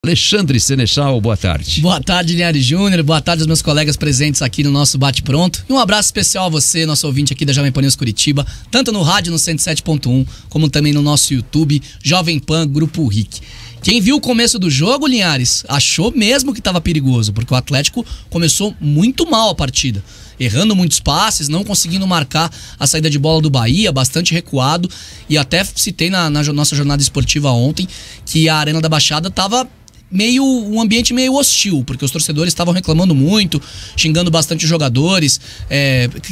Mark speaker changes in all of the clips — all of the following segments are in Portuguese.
Speaker 1: Alexandre Senechal, boa tarde.
Speaker 2: Boa tarde, Linhares Júnior. Boa tarde aos meus colegas presentes aqui no nosso Bate Pronto. E um abraço especial a você, nosso ouvinte aqui da Jovem Pan News Curitiba, tanto no rádio no 107.1, como também no nosso YouTube, Jovem Pan Grupo RIC. Quem viu o começo do jogo, Linhares, achou mesmo que estava perigoso, porque o Atlético começou muito mal a partida. Errando muitos passes, não conseguindo marcar a saída de bola do Bahia, bastante recuado. E até citei na nossa jornada esportiva ontem que a Arena da Baixada estava um ambiente meio hostil, porque os torcedores estavam reclamando muito, xingando bastante os jogadores,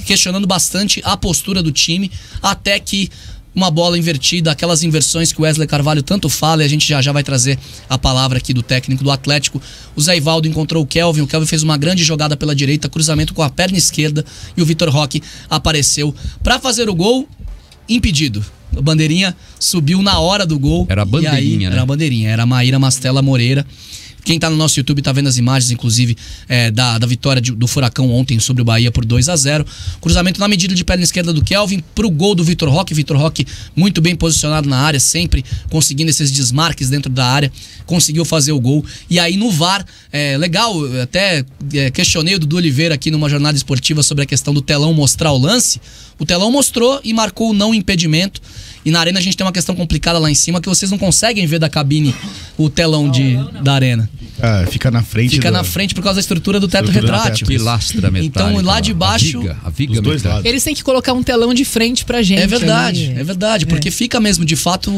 Speaker 2: questionando bastante a postura do time, até que uma bola invertida, aquelas inversões que o Wesley Carvalho tanto fala, e a gente já vai trazer a palavra aqui do técnico do Atlético. O Zé Ivaldo encontrou o Kelvin fez uma grande jogada pela direita, cruzamento com a perna esquerda, e o Vitor Roque apareceu para fazer o gol, impedido. A bandeirinha subiu na hora do gol.
Speaker 1: Era a bandeirinha, né?
Speaker 2: Era a bandeirinha, era a Maíra Mastella Moreira. Quem tá no nosso YouTube tá vendo as imagens, inclusive, da vitória do Furacão ontem sobre o Bahia por 2-0. Cruzamento na medida de perna esquerda do Kelvin pro gol do Vitor Roque. Vitor Roque muito bem posicionado na área, sempre conseguindo esses desmarques dentro da área. Conseguiu fazer o gol. E aí no VAR, legal, até questionei o Dudu Oliveira aqui numa jornada esportiva sobre a questão do telão mostrar o lance. O telão mostrou e marcou o não impedimento. E na arena a gente tem uma questão complicada lá em cima, que vocês não conseguem ver da cabine o telão da arena.
Speaker 3: Fica na frente.
Speaker 2: Fica na frente por causa da estrutura do teto retrátil.
Speaker 1: Pilastra metálica.
Speaker 2: Então lá de baixo,
Speaker 1: a viga
Speaker 3: dois lados.
Speaker 4: Eles têm que colocar um telão de frente pra gente.
Speaker 2: É verdade, porque fica mesmo de fato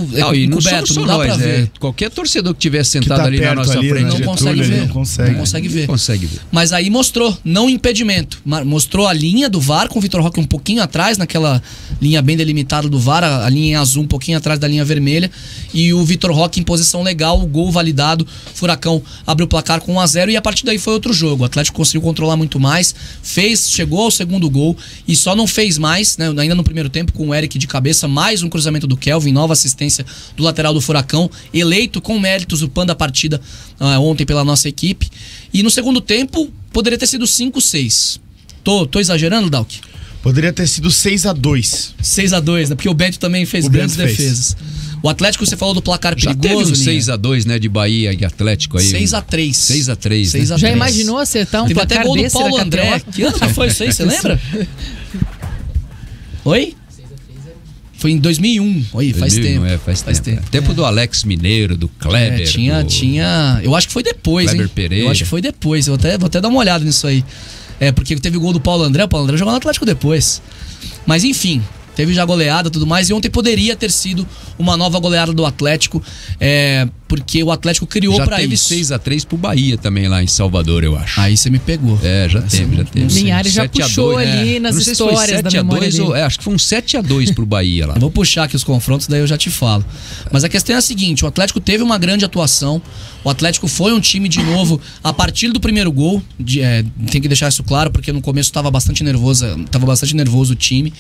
Speaker 2: coberto, não dá pra ver.
Speaker 1: Qualquer torcedor que estiver sentado ali na nossa frente
Speaker 2: não consegue ver.
Speaker 3: Não
Speaker 2: consegue ver. Mas aí mostrou, não impedimento. Mostrou a linha do VAR com o Vitor Roque um pouquinho atrás, naquela linha bem delimitada do VAR, a linha em azul um pouquinho atrás da linha vermelha, e o Vitor Roque em posição legal, o gol validado. Furacão abriu o placar com 1-0 e a partir daí foi outro jogo. O Atlético conseguiu controlar muito mais, chegou ao segundo gol e só não fez mais, né, ainda no primeiro tempo, com o Eric de cabeça, mais um cruzamento do Kelvin, nova assistência do lateral do Furacão, eleito com méritos o PAN da partida ontem pela nossa equipe. E no segundo tempo poderia ter sido 5-6. Tô exagerando, Dalk?
Speaker 3: Poderia ter sido 6-2.
Speaker 2: 6-2, né? Porque o Bento também fez grandes defesas. O Atlético, você falou do placar perigoso.
Speaker 1: Já teve um 6-2, né, de Bahia e Atlético aí.
Speaker 2: 6-3.
Speaker 1: 6-3.
Speaker 4: Já imaginou acertar um placar
Speaker 2: até gol
Speaker 4: desse
Speaker 2: do Paulo André. Que ano que foi isso aí, você lembra? Oi? Foi em 2001. Oi, faz tempo.
Speaker 1: Faz tempo. Tempo do Alex Mineiro, do Kleber.
Speaker 2: Tinha. Eu acho que foi depois,
Speaker 1: Kleber
Speaker 2: hein?
Speaker 1: Pereira.
Speaker 2: Eu acho que foi depois. Vou até dar uma olhada nisso aí. Porque teve o gol do Paulo André. O Paulo André jogou no Atlético depois. Mas enfim, teve já goleada e tudo mais. E ontem poderia ter sido uma nova goleada do Atlético. Porque o Atlético criou pra isso.
Speaker 1: Já teve 6-3 pro Bahia também lá em Salvador, eu acho.
Speaker 2: Aí você me pegou.
Speaker 1: Já teve.
Speaker 4: Linhares já puxou ali nas histórias da memória dele.
Speaker 1: Acho que foi um 7-2 pro Bahia lá.
Speaker 2: Eu vou puxar aqui os confrontos, daí eu já te falo. Mas a questão é a seguinte, o Atlético teve uma grande atuação. O Atlético foi um time de novo a partir do primeiro gol. Tem que deixar isso claro, porque no começo tava bastante nervoso o time.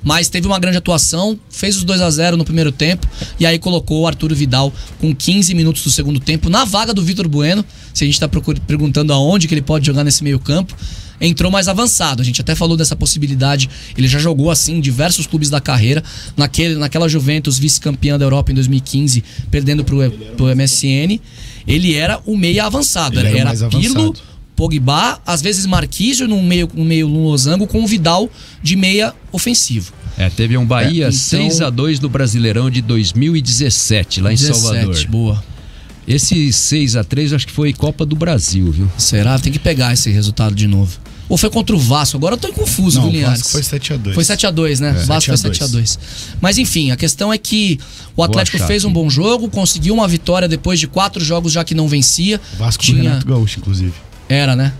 Speaker 2: Mas teve uma grande atuação, fez os 2-0 no primeiro tempo e aí colocou o Arturo Vidal com 15 minutos do segundo tempo na vaga do Vitor Bueno. Se a gente está perguntando aonde que ele pode jogar nesse meio campo, entrou mais avançado. A gente até falou dessa possibilidade. Ele já jogou assim em diversos clubes da carreira. Naquela Juventus vice-campeã da Europa em 2015, perdendo pro MSN, ele era o meia avançado. Era Pirlo, Pogba, às vezes Marquísio no meio losango, com o Vidal de meia ofensivo.
Speaker 1: Teve um Bahia 6-2 no Brasileirão de 2017, lá em Salvador.
Speaker 2: Boa.
Speaker 1: Esse 6-3 acho que foi Copa do Brasil, viu?
Speaker 2: Será? Tem que pegar esse resultado de novo. Ou foi contra o Vasco? Agora eu tô confuso, viu, Linhares?
Speaker 3: Foi 7-2.
Speaker 2: Foi 7-2, né? Vasco foi 7-2. Mas enfim, a questão é que o Atlético fez um bom jogo, conseguiu uma vitória depois de 4 jogos já que não vencia.
Speaker 3: Vasco do Renato Gaúcho, inclusive.
Speaker 2: Era, né?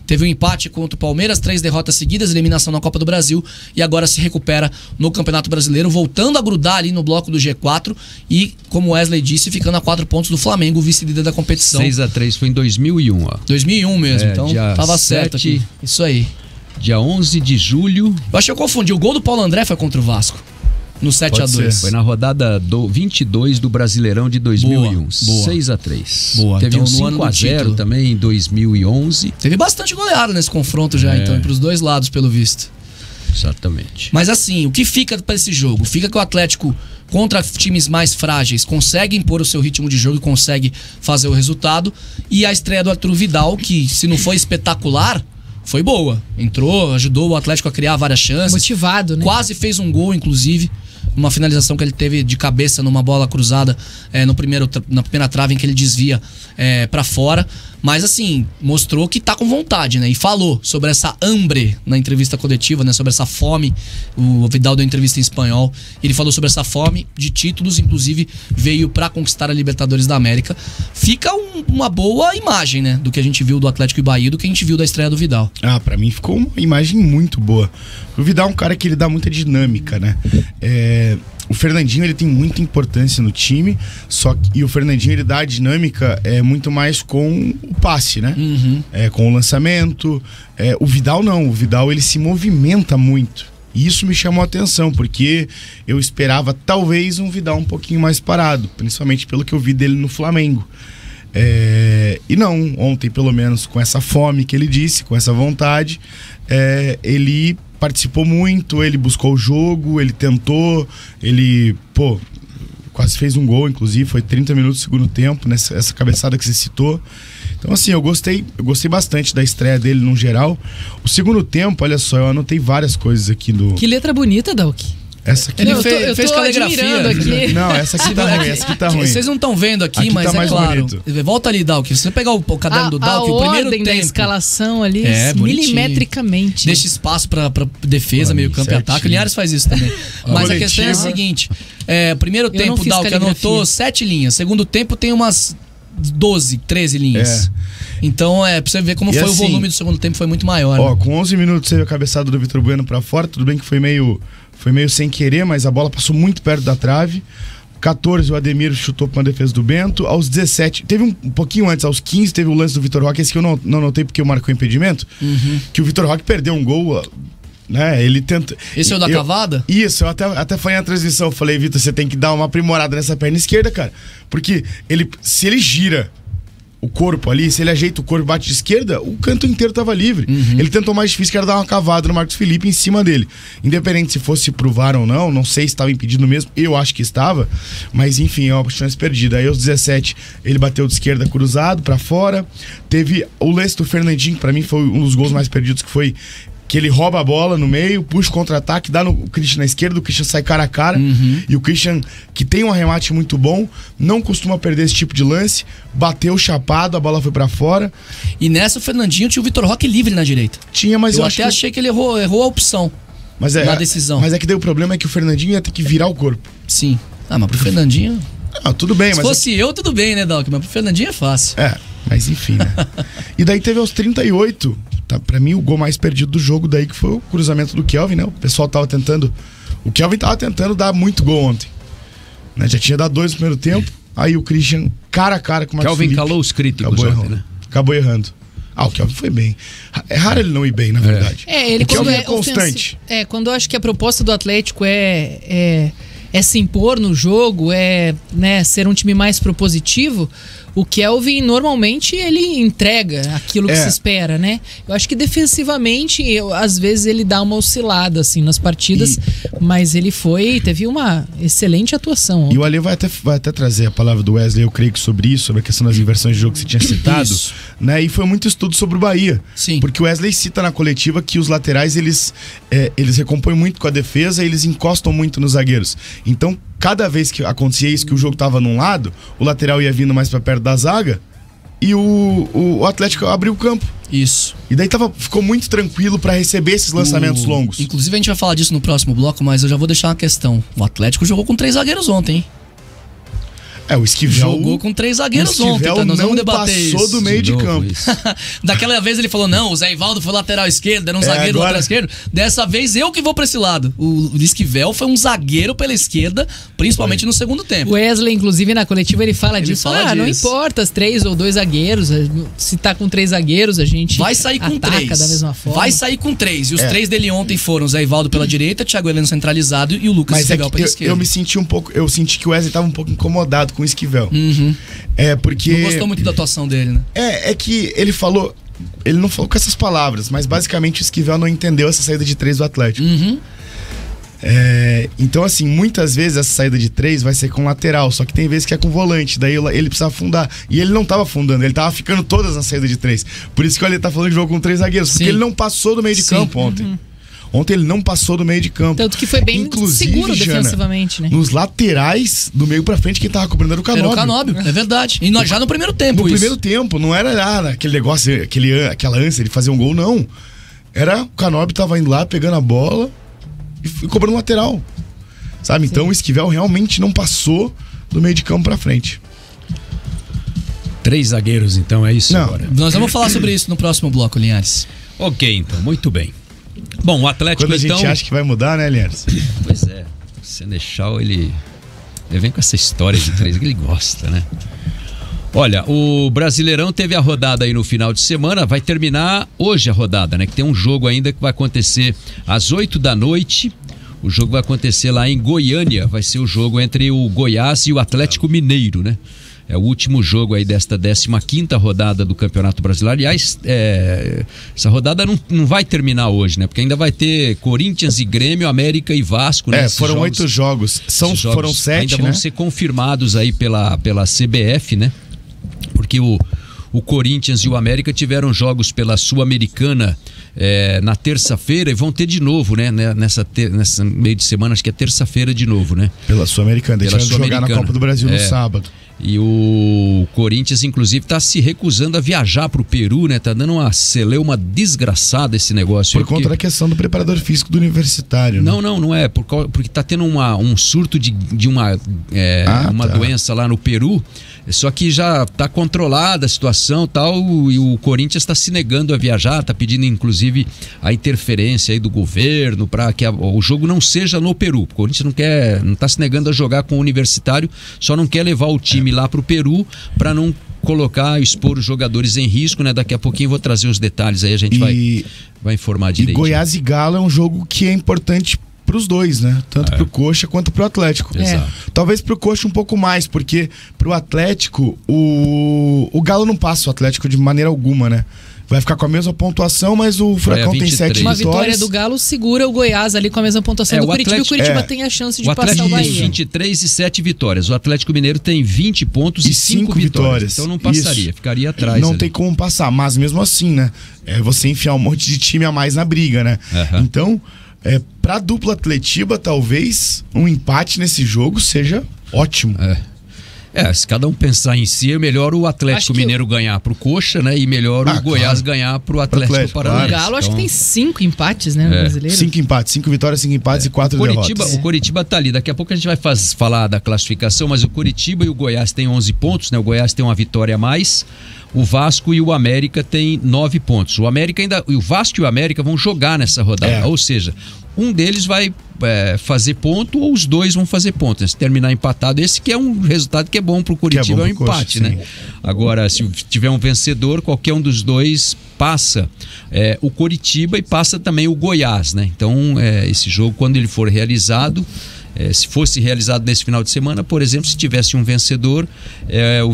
Speaker 2: Teve um empate contra o Palmeiras, 3 derrotas seguidas, eliminação na Copa do Brasil e agora se recupera no Campeonato Brasileiro, voltando a grudar ali no bloco do G4 e, como Wesley disse, ficando a 4 pontos do Flamengo, vice-líder da competição.
Speaker 1: 6-3 foi em 2001, ó.
Speaker 2: 2001 mesmo, então tava certo aqui. Isso aí.
Speaker 1: Dia 11 de julho.
Speaker 2: Eu acho que eu confundi, o gol do Paulo André foi contra o Vasco. No 7-2.
Speaker 1: Foi na rodada 22 do Brasileirão de 2001. 6-3.
Speaker 2: Boa.
Speaker 1: Teve
Speaker 2: então,
Speaker 1: um 5-0 também em 2011.
Speaker 2: Teve bastante goleada nesse confronto já, então, para os dois lados, pelo visto.
Speaker 1: Exatamente.
Speaker 2: Mas assim, o que fica para esse jogo? Fica que o Atlético, contra times mais frágeis, consegue impor o seu ritmo de jogo e consegue fazer o resultado. E a estreia do Arthur Vidal, que se não foi espetacular, foi boa. Entrou, ajudou o Atlético a criar várias chances.
Speaker 4: Motivado, né?
Speaker 2: Quase fez um gol, inclusive. Uma finalização que ele teve de cabeça numa bola cruzada na primeira trave, em que ele desvia pra fora. Mas assim, mostrou que tá com vontade, né? E falou sobre essa hambre na entrevista coletiva, né? Sobre essa fome. O Vidal deu entrevista em espanhol. Ele falou sobre essa fome de títulos, inclusive veio pra conquistar a Libertadores da América. Fica uma boa imagem, né? Do que a gente viu do Atlético e Bahia, do que a gente viu da estreia do Vidal.
Speaker 3: Ah, pra mim ficou uma imagem muito boa. O Vidal é um cara que ele dá muita dinâmica, né? O Fernandinho, ele tem muita importância no time, e o Fernandinho, ele dá a dinâmica muito mais com o passe, né? Com o lançamento. O Vidal não, o Vidal ele se movimenta muito. E isso me chamou a atenção, porque eu esperava talvez um Vidal um pouquinho mais parado, principalmente pelo que eu vi dele no Flamengo. E não, ontem pelo menos com essa fome que ele disse, com essa vontade, ele participou muito, ele buscou o jogo, ele tentou, ele, quase fez um gol, inclusive, foi 30 minutos do segundo tempo, essa cabeçada que você citou. Então assim, eu gostei bastante da estreia dele no geral. O segundo tempo, olha só, eu anotei várias coisas aqui do...
Speaker 4: Que letra bonita, Dalk.
Speaker 3: Essa aqui
Speaker 2: ele fez caligrafia
Speaker 4: aqui.
Speaker 3: Não, essa aqui tá ruim, essa aqui tá ruim.
Speaker 2: Vocês não estão vendo aqui, mas
Speaker 3: tá
Speaker 2: é claro.
Speaker 3: Bonito.
Speaker 2: Volta ali, Dalk. Se você pegar o caderno do Dalk, o primeiro tempo...
Speaker 4: da escalação ali, milimetricamente.
Speaker 2: Deixa espaço pra defesa, meio campo e ataque. O Linhares faz isso também. Mas a questão é a seguinte: primeiro tempo, o Dalk anotou 7 linhas. Segundo tempo tem umas 12, 13 linhas. Então, pra você ver como foi assim, o volume do segundo tempo, foi muito maior.
Speaker 3: Ó, né? Com 11 minutos você viu a cabeçada do Vitor Bueno pra fora. Tudo bem que foi meio sem querer, mas a bola passou muito perto da trave. 14, o Ademir chutou pra uma defesa do Bento. Aos 17, teve um pouquinho antes, aos 15, teve o lance do Vitor Roque. Esse que eu não notei porque eu marcou impedimento. Que o Vitor Roque perdeu um gol, né? Ele tenta.
Speaker 2: Esse é o da cavada?
Speaker 3: Isso, eu até falei na transmissão. Eu falei, Vitor, você tem que dar uma aprimorada nessa perna esquerda, cara. Porque se ele gira o corpo ali, se ele ajeita o corpo e bate de esquerda, o canto inteiro tava livre. Ele tentou mais difícil, que era dar uma cavada no Marcos Felipe em cima dele. Independente se fosse pro VAR ou não sei se estava impedido mesmo, eu acho que estava, mas enfim, é uma chance perdida. Aí aos 17, ele bateu de esquerda cruzado pra fora. Teve o lance do Fernandinho, que pra mim foi um dos gols mais perdidos, que foi que ele rouba a bola no meio, puxa o contra-ataque, dá no Christian na esquerda, o Christian sai cara a cara. E o Christian, que tem um arremate muito bom, não costuma perder esse tipo de lance, bateu chapado, a bola foi pra fora.
Speaker 2: E nessa o Fernandinho tinha o Vitor Roque livre na direita.
Speaker 3: Tinha, mas eu
Speaker 2: até achei que ele errou a opção na decisão.
Speaker 3: Mas é que daí o problema é que o Fernandinho ia ter que virar o corpo.
Speaker 2: Sim. Mas pro Fernandinho...
Speaker 3: tudo bem,
Speaker 2: mas... Se fosse eu, tudo bem, né, Dalk? Mas pro Fernandinho é fácil.
Speaker 3: Mas enfim, né? E daí teve aos 38... Pra mim, o gol mais perdido do jogo daí, que foi o cruzamento do Kelvin, né? O pessoal tava tentando... O Kelvin tava tentando dar muito gol ontem, né? Já tinha dado 2 no primeiro tempo. Aí o Christian, cara a cara com o Marcos Felipe.
Speaker 1: Kelvin calou os críticos ontem, né?
Speaker 3: Acabou errando. O Kelvin foi bem. É raro ele não ir bem, na verdade.
Speaker 4: Ele
Speaker 3: o Kelvin é constante.
Speaker 4: Quando eu acho que a proposta do Atlético é se impor no jogo, né, ser um time mais propositivo, o Kelvin normalmente ele entrega aquilo que se espera, né? Eu acho que defensivamente, às vezes ele dá uma oscilada assim nas partidas, mas ele teve uma excelente atuação ontem.
Speaker 3: E o Ale vai até trazer a palavra do Wesley, eu creio que sobre isso, sobre a questão das inversões de jogo que você tinha citado, né? E foi muito estudo sobre o Bahia.
Speaker 2: Sim.
Speaker 3: Porque o Wesley cita na coletiva que os laterais eles recompõem muito com a defesa e eles encostam muito nos zagueiros. Então, cada vez que acontecia isso, que o jogo tava num lado, o lateral ia vindo mais pra perto da zaga e o Atlético abriu o campo.
Speaker 2: Isso.
Speaker 3: E daí ficou muito tranquilo pra receber esses lançamentos longos.
Speaker 2: Inclusive a gente vai falar disso no próximo bloco, mas eu já vou deixar uma questão. O Atlético jogou com 3 zagueiros ontem, hein?
Speaker 3: O Esquivel
Speaker 2: jogou com 3 zagueiros ontem,
Speaker 3: tá?
Speaker 2: Nós vamos debater isso.
Speaker 3: Passou do meio de campo.
Speaker 2: Daquela vez ele falou, não, o Zé Ivaldo foi lateral esquerdo, era um zagueiro lateral esquerdo. Dessa vez eu que vou pra esse lado. O Esquivel foi um zagueiro pela esquerda, principalmente no segundo tempo.
Speaker 4: O Wesley, inclusive, na coletiva, ele fala disso. Não importa, os 3 ou 2 zagueiros, se tá com 3 zagueiros, a gente
Speaker 2: vai sair com 3.
Speaker 4: Da mesma forma.
Speaker 2: Vai sair com 3. E os 3 dele ontem foram o Zé Ivaldo pela direita, Thiago Heleno centralizado e o Lucas Esquivel pela esquerda.
Speaker 3: Eu senti que o Wesley tava um pouco incomodado com o Esquivel.
Speaker 2: Porque... Não gostou muito da atuação dele, né?
Speaker 3: É que ele falou... Ele não falou com essas palavras, mas basicamente o Esquivel não entendeu essa saída de 3 do Atlético. Então, assim, muitas vezes essa saída de 3 vai ser com lateral, só que tem vezes que é com volante, daí ele precisa afundar. E ele não tava afundando, ele tava ficando todas na saída de 3. Por isso que ele tá falando de jogo com 3 zagueiros, porque ele não passou do meio de campo ontem. Ontem ele não passou do meio de campo.
Speaker 4: Tanto que foi bem
Speaker 3: inclusive,
Speaker 4: seguro defensivamente, né?
Speaker 3: Nos laterais, do meio pra frente, quem tava cobrando era o Canóbio.
Speaker 2: Era o Canóbio, é verdade. E nós já no primeiro tempo.
Speaker 3: No primeiro tempo, não era aquele negócio, aquela ânsia de fazer um gol, não. Era o Canóbio tava indo lá, pegando a bola e cobrando lateral. Sabe? Então o Esquivel realmente não passou do meio de campo pra frente.
Speaker 1: 3 zagueiros, então, é isso agora?
Speaker 2: Nós vamos falar sobre isso no próximo bloco, Linhares.
Speaker 1: Ok, então, muito bem. Bom, o Atlético,
Speaker 3: quando a gente acha que vai mudar, né, Linhares?
Speaker 1: Pois é, o Senechal, ele vem com essa história de 3 que ele gosta, né? Olha, o Brasileirão teve a rodada aí no final de semana, vai terminar hoje a rodada, né? Que tem um jogo ainda que vai acontecer às 8 da noite. O jogo vai acontecer lá em Goiânia, vai ser o jogo entre o Goiás e o Atlético Mineiro, né? É o último jogo aí desta 15ª rodada do Campeonato Brasileiro. Aliás, essa rodada não vai terminar hoje, né? Porque ainda vai ter Corinthians e Grêmio, América e Vasco, né?
Speaker 3: Foram 8 jogos. Foram 7,
Speaker 1: ainda vão ser confirmados aí pela CBF, né? Porque o Corinthians e o América tiveram jogos pela Sul-Americana na terça-feira e vão ter de novo, né? Nessa meio de semana, acho que é terça-feira de novo, né?
Speaker 3: Pela Sul-Americana, deixando de jogar na Copa do Brasil no sábado.
Speaker 1: E o Corinthians, inclusive, tá se recusando a viajar pro Peru, né? Tá dando uma celeuma desgraçada esse negócio.
Speaker 3: Por conta da questão do preparador físico do Universitário, né?
Speaker 1: Não é. Porque tá tendo um surto de uma doença lá no Peru. Só que já tá controlada a situação e tal, e o Corinthians está se negando a viajar, tá pedindo inclusive a interferência aí do governo para que o jogo não seja no Peru. O Corinthians não tá se negando a jogar com o Universitário, só não quer levar o time lá pro Peru para não expor os jogadores em risco, né? Daqui a pouquinho eu vou trazer os detalhes aí, a gente vai informar direito.
Speaker 3: E Goiás e Galo é um jogo que é importante pros dois, né? Tanto pro Coxa quanto pro Atlético.
Speaker 1: Exato.
Speaker 3: Talvez pro Coxa um pouco mais, porque pro Atlético o Galo não passa o Atlético de maneira alguma, né? Vai ficar com a mesma pontuação, mas o Furacão tem 7
Speaker 4: Uma
Speaker 3: vitórias.
Speaker 4: Vitória do Galo segura o Goiás ali com a mesma pontuação do Curitiba, e o Curitiba tem a chance de passar o Bahia.
Speaker 1: Tem 23 e 7 vitórias. O Atlético Mineiro tem 20 pontos e 5 vitórias. Então não passaria, ficaria atrás.
Speaker 3: Não tem como passar, mas mesmo assim, né? Você enfiar um monte de time a mais na briga, né? Então, pra dupla Atletiba, talvez um empate nesse jogo seja ótimo.
Speaker 1: Se cada um pensar em si, é melhor o Atlético Mineiro ganhar pro Coxa, né? E melhor o Goiás ganhar pro Atlético Paranaense.
Speaker 4: O Galo acho que tem 5 empates, né, no brasileiro.
Speaker 3: 5 empates, 5 vitórias, 5 empates e 4 derrotas.
Speaker 1: O Coritiba tá ali. Daqui a pouco a gente vai falar da classificação, mas o Coritiba e o Goiás têm 11 pontos, né? O Goiás tem uma vitória a mais. O Vasco e o América têm 9 pontos. O Vasco e o América vão jogar nessa rodada. Ou seja, um deles vai fazer ponto ou os dois vão fazer ponto. Se terminar empatado, esse que é um resultado que é bom pro Curitiba, é um empate, né? Agora, se tiver um vencedor, qualquer um dos dois passa o Curitiba e passa também o Goiás, né? Então, esse jogo, quando ele for realizado, se fosse realizado nesse final de semana, por exemplo, se tivesse um vencedor, o